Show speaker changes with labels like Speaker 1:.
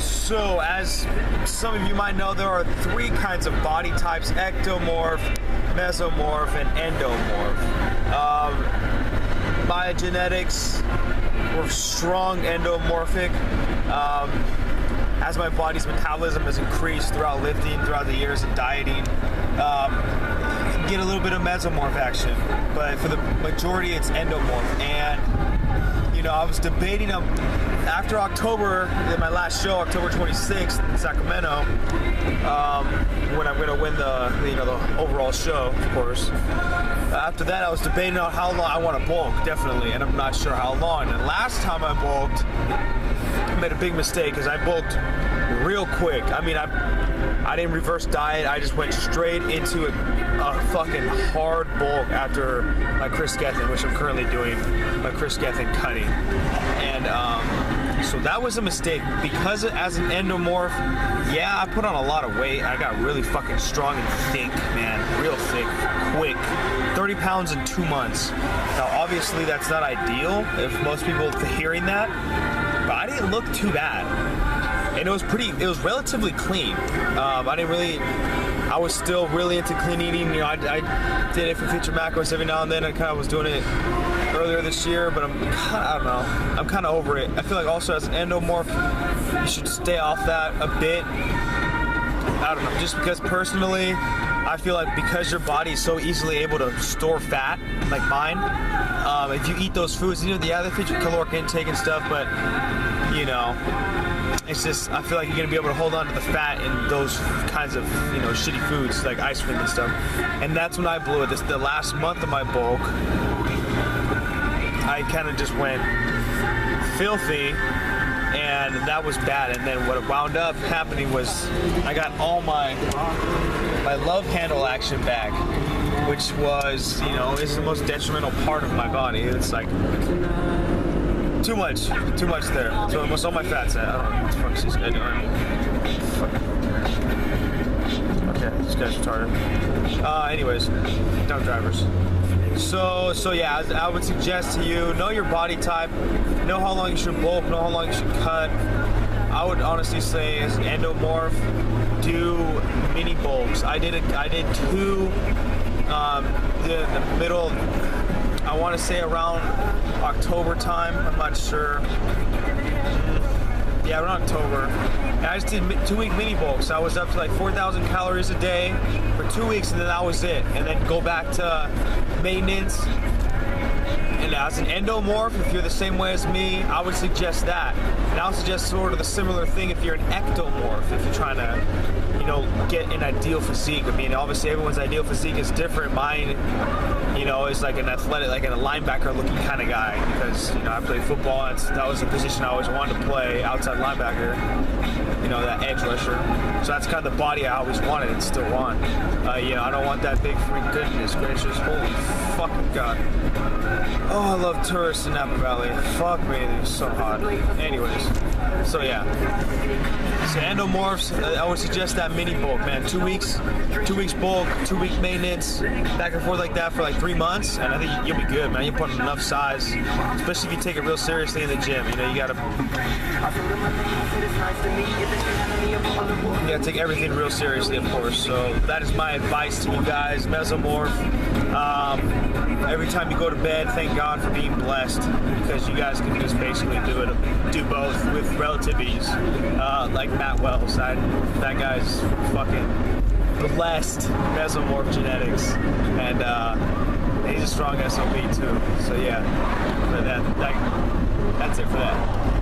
Speaker 1: So, as some of you might know, there are three kinds of body types: ectomorph, mesomorph, and endomorph. My genetics were strong endomorphic. As my body's metabolism has increased throughout lifting, throughout the years and dieting, get a little bit of mesomorph action, but for the majority it's endomorph. And you know, I was debating after October, my last show, October 26th in Sacramento, when I'm gonna win the overall show, of course. After that, I was debating on how long I want to bulk, definitely, and I'm not sure how long. And last time I bulked, I made a big mistake because I bulked real quick. I mean, I didn't reverse diet. I just went straight into a fucking hard bulk after my Chris Gethin, which I'm currently doing, my Chris Gethin cutting. And so that was a mistake because as an endomorph, yeah, I put on a lot of weight. I got really fucking strong and thick, man, real thick, quick. 30 pounds in 2 months. Now, obviously, that's not ideal if most people hearing that, but I didn't look too bad. And it was relatively clean. I was still really into clean eating. You know, I did it for Future Macros every now and then. I kind of was doing it earlier this year, but I don't know. I'm kind of over it. I feel like also as an endomorph, you should stay off that a bit. I don't know, just because personally, I feel like because your body is so easily able to store fat, like mine, if you eat those foods, they feature caloric intake and stuff, but, you know, it's just, I feel like you're going to be able to hold on to the fat in those kinds of, shitty foods, like ice cream and stuff. And that's when I blew it. The last month of my bulk, I kind of just went filthy, and that was bad. And then what wound up happening was I got all my love handle action back, which was, is the most detrimental part of my body. It's like too much there. So almost all my fat's at. I don't know what the fuck is this guy doing. Okay, this guy's retarded. Anyways, dumb drivers. So yeah, I would suggest to you, know your body type, know how long you should bulk, know how long you should cut. I would honestly say as an endomorph, do mini bulks. I did two, the middle, I want to say around October time, I'm not sure. Yeah, around October. And I just did 2-week mini bulks. I was up to like 4,000 calories a day for 2 weeks, and then that was it. And then go back to maintenance. And as an endomorph, if you're the same way as me, I would suggest that. And I would suggest sort of the similar thing if you're an ectomorph, if you're trying to, get an ideal physique. I mean, obviously everyone's ideal physique is different. Mine, is like an athletic, like a linebacker looking kind of guy, because, I played football, and that was the position I always wanted to play, outside linebacker, that edge rusher. So that's kind of the body I always wanted and still want. I don't want that big freak, goodness gracious, holy fucking God. Oh, I love tourists in Napa Valley. Fuck me, they're so hot. Anyways, so yeah. So endomorphs, I would suggest that mini bulk, man. 2 weeks bulk, 2-week maintenance, back and forth like that for like 3 months, and I think you'll be good, man. You put on enough size, especially if you take it real seriously in the gym. You gotta take everything real seriously, of course. So that is my advice to you guys, mesomorph. Every time you go to bed, thank God for being blessed, because you guys can just basically do both with relative ease. Like Matt Wells, that guy's fucking blessed mesomorph genetics, and he's a strong SOB too. So yeah, that's it for that.